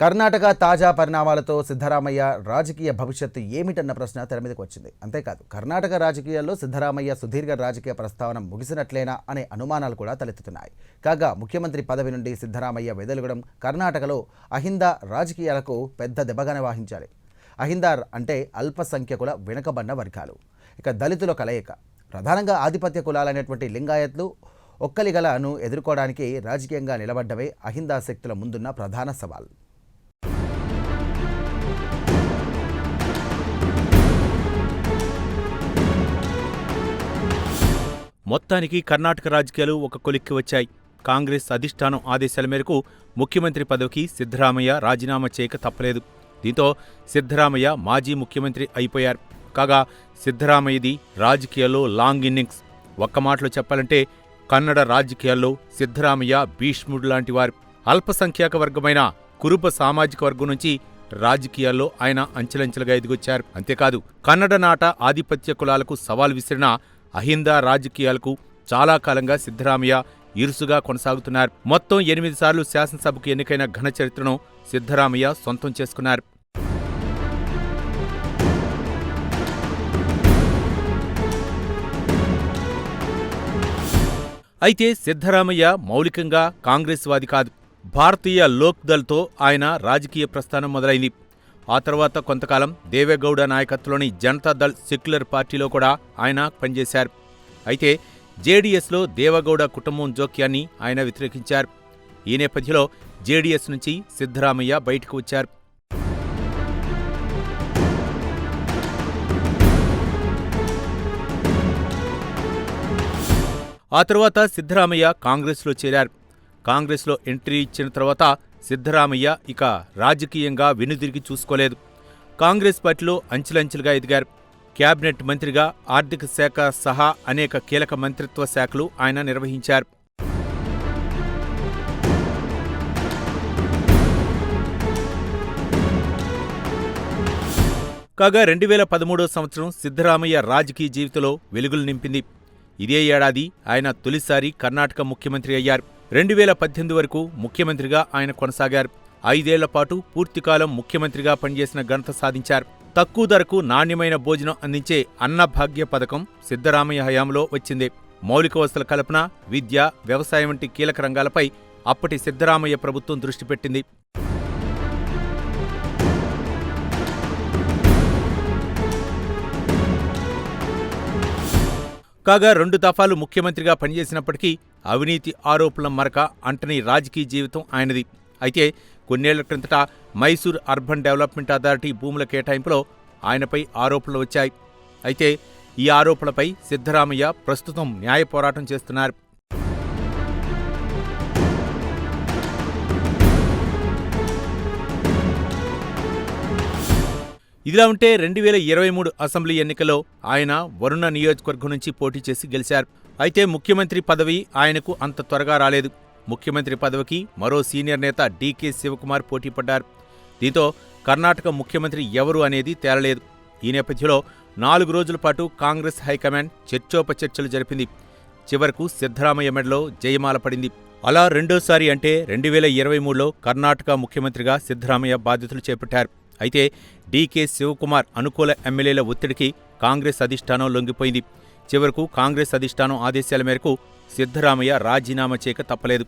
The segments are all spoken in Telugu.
కర్ణాటక తాజా పరిణామాలతో సిద్ధరామయ్య రాజకీయ భవిష్యత్తు ఏమిటన్న ప్రశ్న తెర మీదకు వచ్చింది. అంతేకాదు కర్ణాటక రాజకీయాల్లో సిద్ధరామయ్య సుదీర్ఘ రాజకీయ ప్రస్థావన ముగిసినట్లేనా అనే అనుమానాలు కూడా తలెత్తుతున్నాయి. కాగా ముఖ్యమంత్రి పదవి నుండి సిద్ధరామయ్య వెదలగడం కర్ణాటకలో అహిందా రాజకీయాలకు పెద్ద దెబ్బగానే వాహించాలి. అహిందా అంటే అల్పసంఖ్యకుల వెనుకబడిన వర్గాలు, ఇక దళితుల కలయిక. ప్రధానంగా ఆధిపత్య కులాలైనటువంటి లింగాయత్లు ఒక్కలిగలను ఎదుర్కోవడానికి రాజకీయంగా నిలబడ్డవే అహిందా శక్తుల ముందున్న ప్రధాన సవాల్. మొత్తానికి కర్ణాటక రాజకీయాలు ఒక కొలిక్కి వచ్చాయి. కాంగ్రెస్ అధిష్టానం ఆదేశాల మేరకు ముఖ్యమంత్రి పదవికి సిద్ధరామయ్య రాజీనామా చేయక తప్పలేదు. దీంతో సిద్ధరామయ్య మాజీ ముఖ్యమంత్రి అయిపోయారు. కాగా సిద్ధరామయ్యది రాజకీయాల్లో లాంగ్ ఇన్నింగ్స్. ఒక్క మాటలో చెప్పాలంటే కన్నడ రాజకీయాల్లో సిద్ధరామయ్య భీష్ముడు లాంటివారు. అల్పసంఖ్యాక వర్గమైన కురుబ సామాజిక వర్గం నుంచి రాజకీయాల్లో ఆయన అంచెలంచెలుగా ఎదిగొచ్చారు. అంతేకాదు కన్నడ నాట ఆధిపత్య కులాలకు సవాల్ విసిరిన అహిందా రాజకీయాలకు చాలా కాలంగా సిద్ధరామయ్య ఇరుసుగా కొనసాగుతున్నారు. మొత్తం 8 సార్లు శాసనసభకు ఎన్నికైన ఘన చరిత్రను సిద్ధరామయ్య సొంతం చేసుకున్నారు. అయితే సిద్ధరామయ్య మౌలికంగా కాంగ్రెస్ వాది కాదు. భారతీయ లోక్ దళ్తో ఆయన రాజకీయ ప్రస్థానం మొదలైంది. ఆ తర్వాత కొంతకాలం దేవేగౌడ నాయకత్వంలోని జనతాదళ్ సెక్యులర్ పార్టీలో కూడా ఆయన పనిచేశారు. అయితే జేడీఎస్లో దేవగౌడ కుటుంబం జోక్యాన్ని ఆయన వ్యతిరేకించారు. ఈ నేపథ్యంలో జేడీఎస్ నుంచి సిద్ధరామయ్య బయటకు వచ్చారు. ఆ తర్వాత సిద్ధరామయ్య కాంగ్రెస్లో చేరారు. కాంగ్రెస్లో ఎంట్రీ ఇచ్చిన తర్వాత సిద్ధరామయ్య ఇక రాజకీయంగా వెనుదిరిగి చూసుకోలేదు. కాంగ్రెస్ పార్టీలో అంచెలంచెలుగా ఎదిగారు. క్యాబినెట్ మంత్రిగా ఆర్థిక శాఖ సహా అనేక కీలక మంత్రిత్వ శాఖలు ఆయన నిర్వహించారు. కాగా 2013 సంవత్సరం సిద్ధరామయ్య రాజకీయ జీవితంలో వెలుగులు నింపింది. ఇదే ఏడాది ఆయన తొలిసారి కర్ణాటక ముఖ్యమంత్రి అయ్యారు. 2018 వరకు ముఖ్యమంత్రిగా ఆయన కొనసాగారు. 5 ఏళ్ల పాటు పూర్తికాలం ముఖ్యమంత్రిగా పనిచేసిన ఘనత సాధించారు. తక్కువ ధరకు నాణ్యమైన భోజనం అందించే అన్నభాగ్య పథకం సిద్ధరామయ్య హయాంలో వచ్చింది. మౌలిక వసతుల కల్పన, విద్య, వ్యవసాయం వంటి కీలక రంగాలపై అప్పటి సిద్ధరామయ్య ప్రభుత్వం దృష్టి పెట్టింది. కాగా 2 దఫాలు ముఖ్యమంత్రిగా పనిచేసినప్పటికీ అవినీతి ఆరోపణల మరక అంటని రాజకీయ జీవితం ఆయనది. అయితే కొన్నేళ్ల క్రిందట మైసూర్ అర్బన్ డెవలప్మెంట్ అథారిటీ భూముల కేటాయింపులో ఆయనపై ఆరోపణలు వచ్చాయి. అయితే ఈ ఆరోపణలపై సిద్ధరామయ్య ప్రస్తుతం న్యాయ పోరాటం చేస్తున్నారు. ఇదిలా ఉంటే 2023 అసెంబ్లీ ఎన్నికల్లో ఆయన వరుణ నియోజకవర్గం నుంచి పోటీ చేసి గెలిచారు. అయితే ముఖ్యమంత్రి పదవి ఆయనకు అంత త్వరగా రాలేదు. ముఖ్యమంత్రి పదవికి మరో సీనియర్ నేత డీకే శివకుమార్ పోటీపడ్డారు. దీంతో కర్ణాటక ముఖ్యమంత్రి ఎవరు అనేది తేలలేదు. ఈ నేపథ్యంలో 4 రోజుల పాటు కాంగ్రెస్ హైకమాండ్ చర్చోపచర్చలు జరిపింది. చివరకు సిద్ధరామయ్య మెడలో జయమాల పడింది. అలా రెండోసారి అంటే 2023లో కర్ణాటక ముఖ్యమంత్రిగా సిద్ధరామయ్య బాధ్యతలు చేపట్టారు. అయితే డీకే శివకుమార్ అనుకూల ఎమ్మెల్యేల ఒత్తిడికి కాంగ్రెస్ అధిష్టానం లొంగిపోయింది. చివరకు కాంగ్రెస్ అధిష్టానం ఆదేశాల మేరకు సిద్ధరామయ్య రాజీనామా చేయక తప్పలేదు.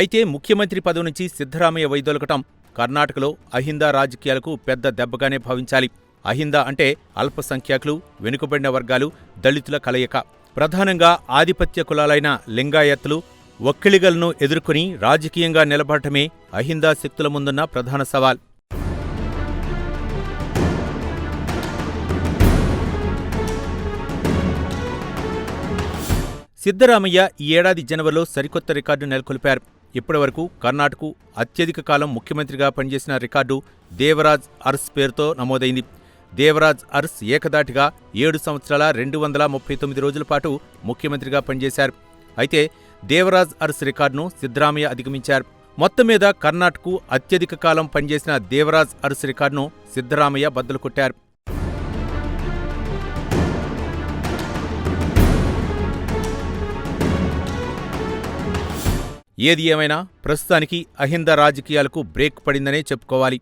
అయితే ముఖ్యమంత్రి పదవి నుంచి సిద్ధరామయ్య వైదొలగటం కర్ణాటకలో అహిందా రాజకీయాలకు పెద్ద దెబ్బగానే భావించాలి. అహిందా అంటే అల్పసంఖ్యాకులు, వెనుకబడిన వర్గాలు, దళితుల కలయిక. ప్రధానంగా ఆధిపత్య కులాలైన లింగాయత్లు, ఒక్కిలిగలను ఎదుర్కొని రాజకీయంగా నిలబడటమే అహిందా శక్తుల ముందున్న ప్రధాన సవాల్. సిద్ధరామయ్య ఈ ఏడాది జనవరిలో సరికొత్త రికార్డు నెలకొల్పారు. ఇప్పటివరకు కర్ణాటకకు అత్యధిక కాలం ముఖ్యమంత్రిగా పనిచేసిన రికార్డు దేవరాజ్ అర్స్ పేరుతో నమోదైంది. దేవరాజ్ అర్స్ ఏకదాటిగా 7 సంవత్సరాల 239 రోజుల పాటు ముఖ్యమంత్రిగా పనిచేశారు. అయితే దేవరాజ్ అర్స్ రికార్డును సిద్ధరామయ్య అధిగమించారు. మొత్తం మీద కర్ణాటకకు అత్యధిక కాలం పనిచేసిన దేవరాజ్ అర్స్ రికార్డును సిద్ధరామయ్య బద్దలు కొట్టారు. ఏది ఏమైనా ప్రస్తుతానికి అహింద రాజకీయాలకు బ్రేక్ పడిందనే చెప్పుకోవాలి.